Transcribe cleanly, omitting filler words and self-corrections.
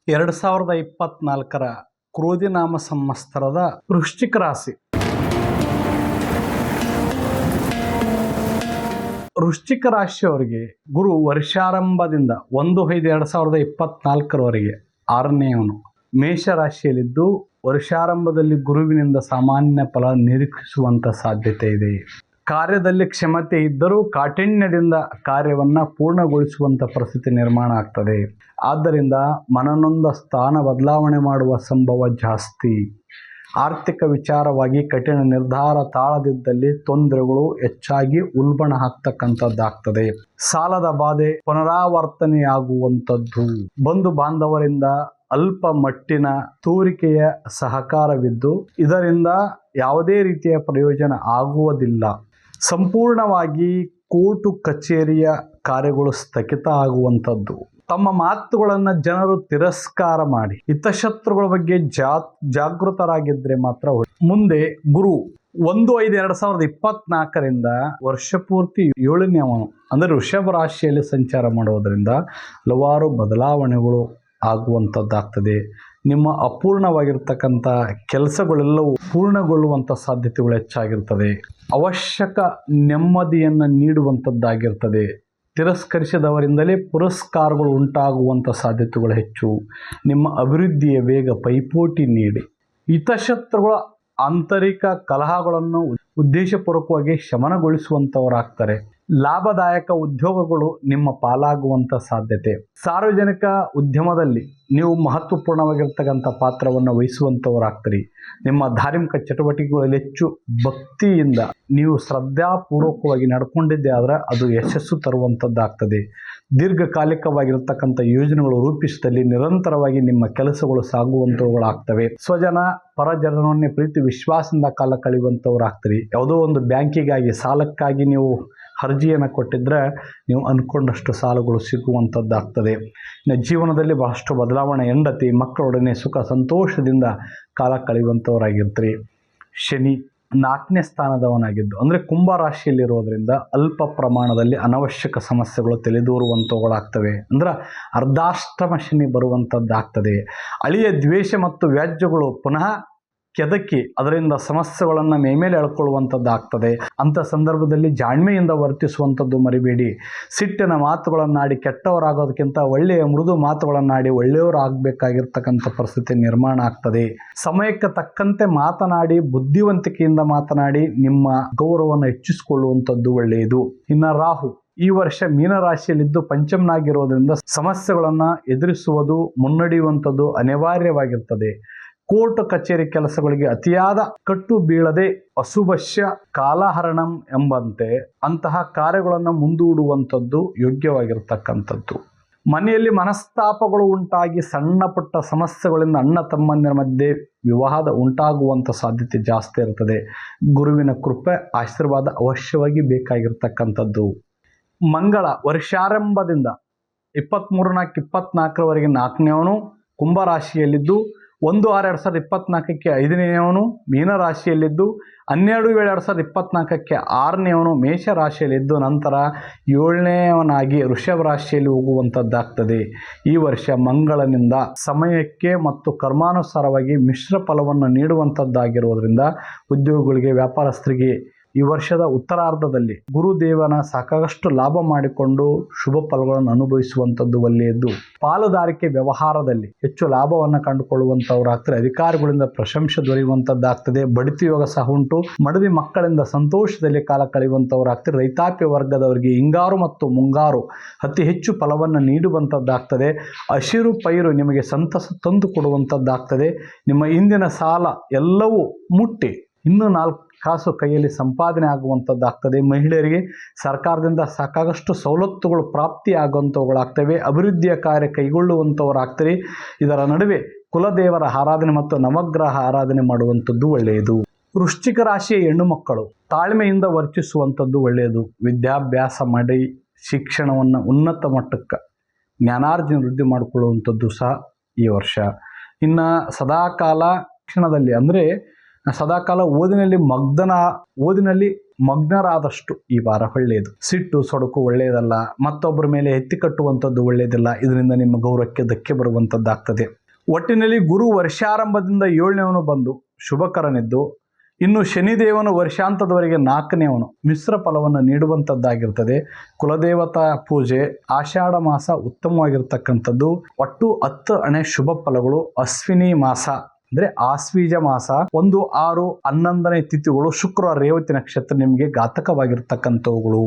2024 ಕ್ರೋಧಿನಾಮ ಸಂವತ್ಸರದ ವೃಶ್ಚಿಕ ರಾಶಿ. ವೃಶ್ಚಿಕ ರಾಶಿಯವರಿಗೆ ಗುರು ವರ್ಷಾರಂಭದಿಂದ 1/5/2024 6ನೇಯವನು ಮೇಷರಾಶಿಯಲ್ಲಿದ್ದು, ವರ್ಷಾರಂಭದಲ್ಲಿ ಗುರುವಿನಿಂದ ಸಾಮಾನ್ಯ ಫಲ ನಿರೀಕ್ಷಿಸುವಂತ ಸಾಧ್ಯತೆ ಇದೆ. ಕಾರ್ಯದಲ್ಲಿ ಕ್ಷಮತೆ ಇದ್ದರೂ ಕಾಠಿಣ್ಯದಿಂದ ಕಾರ್ಯವನ್ನು ಪೂರ್ಣಗೊಳಿಸುವಂಥ ಪರಿಸ್ಥಿತಿ ನಿರ್ಮಾಣ ಆಗ್ತದೆ. ಆದ್ದರಿಂದ ಮನನೊಂದ ಸ್ಥಾನ ಬದಲಾವಣೆ ಮಾಡುವ ಸಂಭವ ಜಾಸ್ತಿ. ಆರ್ಥಿಕ ವಿಚಾರವಾಗಿ ಕಠಿಣ ನಿರ್ಧಾರ ತಾಳದಿದ್ದಲ್ಲಿ ತೊಂದರೆಗಳು ಹೆಚ್ಚಾಗಿ ಉಲ್ಬಣ ಆಗ್ತಕ್ಕಂಥದ್ದಾಗ್ತದೆ. ಸಾಲದ ಬಾಧೆ ಪುನರಾವರ್ತನೆಯಾಗುವಂಥದ್ದು. ಬಂಧು ಬಾಂಧವರಿಂದ ಅಲ್ಪ ಮಟ್ಟಿನ ತೋರಿಕೆಯ ಸಹಕಾರವಿದ್ದು ಇದರಿಂದ ಯಾವುದೇ ರೀತಿಯ ಪ್ರಯೋಜನ ಆಗುವುದಿಲ್ಲ. ಸಂಪೂರ್ಣವಾಗಿ ಕೋರ್ಟು ಕಚೇರಿಯ ಕಾರ್ಯಗಳು ಸ್ಥಗಿತ ಆಗುವಂಥದ್ದು. ತಮ್ಮ ಮಾತುಗಳನ್ನು ಜನರು ತಿರಸ್ಕಾರ ಮಾಡಿ ಹಿತಶತ್ರುಗಳ ಬಗ್ಗೆ ಜಾಗೃತರಾಗಿದ್ದರೆ ಮಾತ್ರ ಮುಂದೆ ಗುರು 1/5/2024 ವರ್ಷ ಪೂರ್ತಿ 7ನೇಯವನು ಅಂದರೆ ವೃಷಭ ರಾಶಿಯಲ್ಲಿ ಸಂಚಾರ ಮಾಡುವುದರಿಂದ ಹಲವಾರು ಬದಲಾವಣೆಗಳು ಆಗುವಂಥದ್ದಾಗ್ತದೆ. ನಿಮ್ಮ ಅಪೂರ್ಣವಾಗಿರ್ತಕ್ಕಂಥ ಕೆಲಸಗಳೆಲ್ಲವೂ ಪೂರ್ಣಗೊಳ್ಳುವಂಥ ಸಾಧ್ಯತೆಗಳು ಹೆಚ್ಚಾಗಿರ್ತದೆ. ಅವಶ್ಯಕ ನೆಮ್ಮದಿಯನ್ನು ನೀಡುವಂಥದ್ದಾಗಿರ್ತದೆ. ತಿರಸ್ಕರಿಸಿದವರಿಂದಲೇ ಪುರಸ್ಕಾರಗಳು ಉಂಟಾಗುವಂಥ ಸಾಧ್ಯತೆಗಳು ಹೆಚ್ಚು. ನಿಮ್ಮ ಅಭಿವೃದ್ಧಿಯ ವೇಗ ಪೈಪೋಟಿ ನೀಡಿ ಹಿತಶತ್ರುಗಳ ಆಂತರಿಕ ಕಲಹಗಳನ್ನು ಉದ್ದೇಶಪೂರ್ವಕವಾಗಿ ಶಮನಗೊಳಿಸುವಂಥವರಾಗ್ತಾರೆ. ಲಾಭದಾಯಕ ಉದ್ಯೋಗಗಳು ನಿಮ್ಮ ಪಾಲಾಗುವಂಥ ಸಾಧ್ಯತೆ. ಸಾರ್ವಜನಿಕ ಉದ್ಯಮದಲ್ಲಿ ನೀವು ಮಹತ್ವಪೂರ್ಣವಾಗಿರ್ತಕ್ಕಂಥ ಪಾತ್ರವನ್ನು ವಹಿಸುವಂಥವರಾಗ್ತೀರಿ. ನಿಮ್ಮ ಧಾರ್ಮಿಕ ಚಟುವಟಿಕೆಗಳಲ್ಲಿ ಹೆಚ್ಚು ಭಕ್ತಿಯಿಂದ ನೀವು ಶ್ರದ್ಧಾಪೂರ್ವಕವಾಗಿ ನಡ್ಕೊಂಡಿದ್ದೆ ಆದರೆ ಅದು ಯಶಸ್ಸು ತರುವಂಥದ್ದಾಗ್ತದೆ. ದೀರ್ಘಕಾಲಿಕವಾಗಿರ್ತಕ್ಕಂಥ ಯೋಜನೆಗಳು ರೂಪಿಸಿದಲ್ಲಿ ನಿರಂತರವಾಗಿ ನಿಮ್ಮ ಕೆಲಸಗಳು ಸಾಗುವಂಥವುಗಳಾಗ್ತವೆ. ಸ್ವಜನ ಪರಜನರನ್ನೇ ಪ್ರೀತಿ ವಿಶ್ವಾಸದಿಂದ ಕಾಲ ಕಳೆಯುವಂಥವ್ರಾಗ್ತೀರಿ. ಯಾವುದೋ ಒಂದು ಬ್ಯಾಂಕಿಗಾಗಿ ಸಾಲಕ್ಕಾಗಿ ನೀವು ಅರ್ಜಿಯನ್ನು ಕೊಟ್ಟಿದ್ದರೆ ನೀವು ಅಂದ್ಕೊಂಡಷ್ಟು ಸಾಲಗಳು ಸಿಗುವಂಥದ್ದಾಗ್ತದೆ. ಇನ್ನು ಜೀವನದಲ್ಲಿ ಬಹಳಷ್ಟು ಬದಲಾವಣೆ, ಹೆಂಡತಿ ಮಕ್ಕಳೊಡನೆ ಸುಖ ಸಂತೋಷದಿಂದ ಕಾಲ ಕಳೆಯುವಂಥವರಾಗಿರ್ತೀರಿ. ಶನಿ 4ನೇ ಸ್ಥಾನದವನಾಗಿದ್ದು ಅಂದರೆ ಕುಂಭ ರಾಶಿಯಲ್ಲಿರೋದ್ರಿಂದ ಅಲ್ಪ ಪ್ರಮಾಣದಲ್ಲಿ ಅನವಶ್ಯಕ ಸಮಸ್ಯೆಗಳು ತಲೆದೂರುವಂಥವುಗಳಾಗ್ತವೆ. ಅಂದ್ರೆ ಅರ್ಧಾಷ್ಟಮ ಶನಿ ಬರುವಂಥದ್ದಾಗ್ತದೆ. ಹಳೆಯ ದ್ವೇಷ ಮತ್ತು ವ್ಯಾಜ್ಯಗಳು ಪುನಃ ಕೆದಕಿ ಅದರಿಂದ ಸಮಸ್ಯೆಗಳನ್ನು ಮೇಮೇಲೆ ಎಳ್ಕೊಳ್ಳುವಂಥದ್ದಾಗ್ತದೆ. ಅಂಥ ಸಂದರ್ಭದಲ್ಲಿ ಜಾಣ್ಮೆಯಿಂದ ವರ್ತಿಸುವಂಥದ್ದು ಮರಿಬೇಡಿ. ಸಿಟ್ಟಿನ ಮಾತುಗಳನ್ನಾಡಿ ಕೆಟ್ಟವರಾಗೋದಕ್ಕಿಂತ ಒಳ್ಳೆಯ ಮೃದು ಮಾತುಗಳನ್ನಾಡಿ ಒಳ್ಳೆಯವರಾಗಬೇಕಾಗಿರ್ತಕ್ಕಂಥ ಪರಿಸ್ಥಿತಿ ನಿರ್ಮಾಣ ಆಗ್ತದೆ. ಸಮಯಕ್ಕೆ ತಕ್ಕಂತೆ ಮಾತನಾಡಿ ಬುದ್ಧಿವಂತಿಕೆಯಿಂದ ಮಾತನಾಡಿ ನಿಮ್ಮ ಗೌರವವನ್ನು ಹೆಚ್ಚಿಸಿಕೊಳ್ಳುವಂಥದ್ದು ಒಳ್ಳೆಯದು. ಇನ್ನು ರಾಹು ಈ ವರ್ಷ ಮೀನರಾಶಿಯಲ್ಲಿದ್ದು ಪಂಚಮನಾಗಿರೋದ್ರಿಂದ ಸಮಸ್ಯೆಗಳನ್ನು ಎದುರಿಸುವುದು ಮುನ್ನಡೆಯುವಂಥದ್ದು ಅನಿವಾರ್ಯವಾಗಿರ್ತದೆ. ಕೋರ್ಟ್ ಕಚೇರಿ ಕೆಲಸಗಳಿಗೆ ಅತಿಯಾದ ಕಟ್ಟು ಬೀಳದೆ ಅಶುಭಶ್ಯ ಕಾಲಹರಣಂ ಎಂಬಂತೆ ಅಂತಹ ಕಾರ್ಯಗಳನ್ನು ಮುಂದೂಡುವಂಥದ್ದು ಯೋಗ್ಯವಾಗಿರ್ತಕ್ಕಂಥದ್ದು. ಮನೆಯಲ್ಲಿ ಮನಸ್ತಾಪಗಳು ಉಂಟಾಗಿ ಸಣ್ಣ ಪುಟ್ಟ ಸಮಸ್ಯೆಗಳಿಂದ ಅಣ್ಣ ತಮ್ಮಂದಿರ ಮಧ್ಯೆ ವಿವಾದ ಉಂಟಾಗುವಂಥ ಸಾಧ್ಯತೆ ಜಾಸ್ತಿ ಇರ್ತದೆ. ಗುರುವಿನ ಕೃಪೆ ಆಶೀರ್ವಾದ ಅವಶ್ಯವಾಗಿ ಬೇಕಾಗಿರ್ತಕ್ಕಂಥದ್ದು. ಮಂಗಳ ವರ್ಷಾರಂಭದಿಂದ 23/4/24 4ನೇಯವನು ಕುಂಭರಾಶಿಯಲ್ಲಿದ್ದು 1/6/2024 5ನೇಯವನು ಮೀನರಾಶಿಯಲ್ಲಿದ್ದು 12/7/2024 6ನೇಯವನು ಮೇಷರಾಶಿಯಲ್ಲಿದ್ದು ನಂತರ 7ನೇಯವನಾಗಿ ವೃಷಭ ರಾಶಿಯಲ್ಲಿ ಹೋಗುವಂಥದ್ದಾಗ್ತದೆ. ಈ ವರ್ಷ ಮಂಗಳನಿಂದ ಸಮಯಕ್ಕೆ ಮತ್ತು ಕರ್ಮಾನುಸಾರವಾಗಿ ಮಿಶ್ರ ಫಲವನ್ನು ನೀಡುವಂಥದ್ದಾಗಿರುವುದರಿಂದ ಉದ್ಯೋಗಿಗಳಿಗೆ ವ್ಯಾಪಾರಸ್ಥರಿಗೆ ಈ ವರ್ಷದ ಉತ್ತರಾರ್ಧದಲ್ಲಿ ಗುರುದೇವನ ಸಾಕಷ್ಟು ಲಾಭ ಮಾಡಿಕೊಂಡು ಶುಭ ಫಲಗಳನ್ನು ಅನುಭವಿಸುವಂಥದ್ದು ಒಳ್ಳೆಯದು. ಪಾಲುದಾರಿಕೆ ವ್ಯವಹಾರದಲ್ಲಿ ಹೆಚ್ಚು ಲಾಭವನ್ನು ಕಂಡುಕೊಳ್ಳುವಂಥವ್ರಾಗ್ತದೆ. ಅಧಿಕಾರಿಗಳಿಂದ ಪ್ರಶಂಸೆ ದೊರೆಯುವಂಥದ್ದಾಗ್ತದೆ. ಬಡ್ತಿ ಯೋಗ ಸಹ ಉಂಟು. ಮಡದಿ ಮಕ್ಕಳಿಂದ ಸಂತೋಷದಲ್ಲಿ ಕಾಲ ಕಳೆಯುವಂಥವ್ರಾಗ್ತದೆ. ರೈತಾಪಿ ವರ್ಗದವರಿಗೆ ಹಿಂಗಾರು ಮತ್ತು ಮುಂಗಾರು ಅತಿ ಹೆಚ್ಚು ಫಲವನ್ನು ನೀಡುವಂಥದ್ದಾಗ್ತದೆ. ಹಸಿರು ಪೈರು ನಿಮಗೆ ಸಂತಸ ತಂದು ಕೊಡುವಂಥದ್ದಾಗ್ತದೆ. ನಿಮ್ಮ ಹಿಂದಿನ ಸಾಲ ಎಲ್ಲವೂ ಮುಟ್ಟಿ ಇನ್ನೂ 4 ಕಾಸು ಕೈಯಲ್ಲಿ ಸಂಪಾದನೆ ಆಗುವಂಥದ್ದಾಗ್ತದೆ. ಮಹಿಳೆಯರಿಗೆ ಸರ್ಕಾರದಿಂದ ಸಾಕಾಗಷ್ಟು ಸವಲತ್ತುಗಳು ಪ್ರಾಪ್ತಿಯಾಗುವಂಥವುಗಳಾಗ್ತವೆ. ಅಭಿವೃದ್ಧಿಯ ಕಾರ್ಯ ಕೈಗೊಳ್ಳುವಂಥವರಾಗ್ತಾರೆ. ಇದರ ನಡುವೆ ಕುಲದೇವರ ಆರಾಧನೆ ಮತ್ತು ನವಗ್ರಹ ಆರಾಧನೆ ಮಾಡುವಂಥದ್ದು ಒಳ್ಳೆಯದು. ವೃಶ್ಚಿಕ ರಾಶಿಯ ಹೆಣ್ಣು ಮಕ್ಕಳು ತಾಳ್ಮೆಯಿಂದ ವರ್ತಿಸುವಂಥದ್ದು ಒಳ್ಳೆಯದು. ವಿದ್ಯಾಭ್ಯಾಸ ಮಾಡಿ ಶಿಕ್ಷಣವನ್ನು ಉನ್ನತ ಮಟ್ಟಕ್ಕೆ ಜ್ಞಾನಾರ್ಜನೆ ವೃದ್ಧಿ ಮಾಡಿಕೊಳ್ಳುವಂಥದ್ದು ಸಹ ಈ ವರ್ಷ. ಇನ್ನು ಸದಾಕಾಲ ಶಿಕ್ಷಣದಲ್ಲಿ ಅಂದರೆ ಸದಾಕಾಲ ಓದಿನಲ್ಲಿ ಮಗ್ನರಾದಷ್ಟು ಈ ವಾರ ಒಳ್ಳೆಯದು. ಸಿಟ್ಟು ಸೊಡಕು ಒಳ್ಳೆಯದಲ್ಲ, ಮತ್ತೊಬ್ಬರ ಮೇಲೆ ಎತ್ತಿ ಕಟ್ಟುವಂಥದ್ದು ಒಳ್ಳೆಯದಿಲ್ಲ. ಇದರಿಂದ ನಿಮ್ಮ ಗೌರವಕ್ಕೆ ಧಕ್ಕೆ ಬರುವಂಥದ್ದಾಗ್ತದೆ. ಒಟ್ಟಿನಲ್ಲಿ ಗುರು ವರ್ಷಾರಂಭದಿಂದ 7ನೇವನು ಬಂದು ಶುಭಕರನಿದ್ದು, ಇನ್ನು ಶನಿದೇವನು ವರ್ಷಾಂತದವರೆಗೆ 4ನೇವನು ಮಿಶ್ರ ಫಲವನ್ನು ನೀಡುವಂಥದ್ದಾಗಿರ್ತದೆ. ಕುಲದೇವತಾ ಪೂಜೆ, ಆಷಾಢ ಮಾಸ ಉತ್ತಮವಾಗಿರ್ತಕ್ಕಂಥದ್ದು. ಒಟ್ಟು 10 ಅಣೆ ಶುಭ ಫಲಗಳು. ಅಶ್ವಿನಿ ಮಾಸ ಅಂದರೆ ಆಶ್ವೀಜ ಮಾಸ 1, 6, 11ನೇ ತಿಥಿಗಳು ಶುಕ್ರವಾರ ರೇವತಿ ನಕ್ಷತ್ರ ನಿಮಗೆ ಘಾತಕವಾಗಿರ್ತಕ್ಕಂಥವುಗಳು.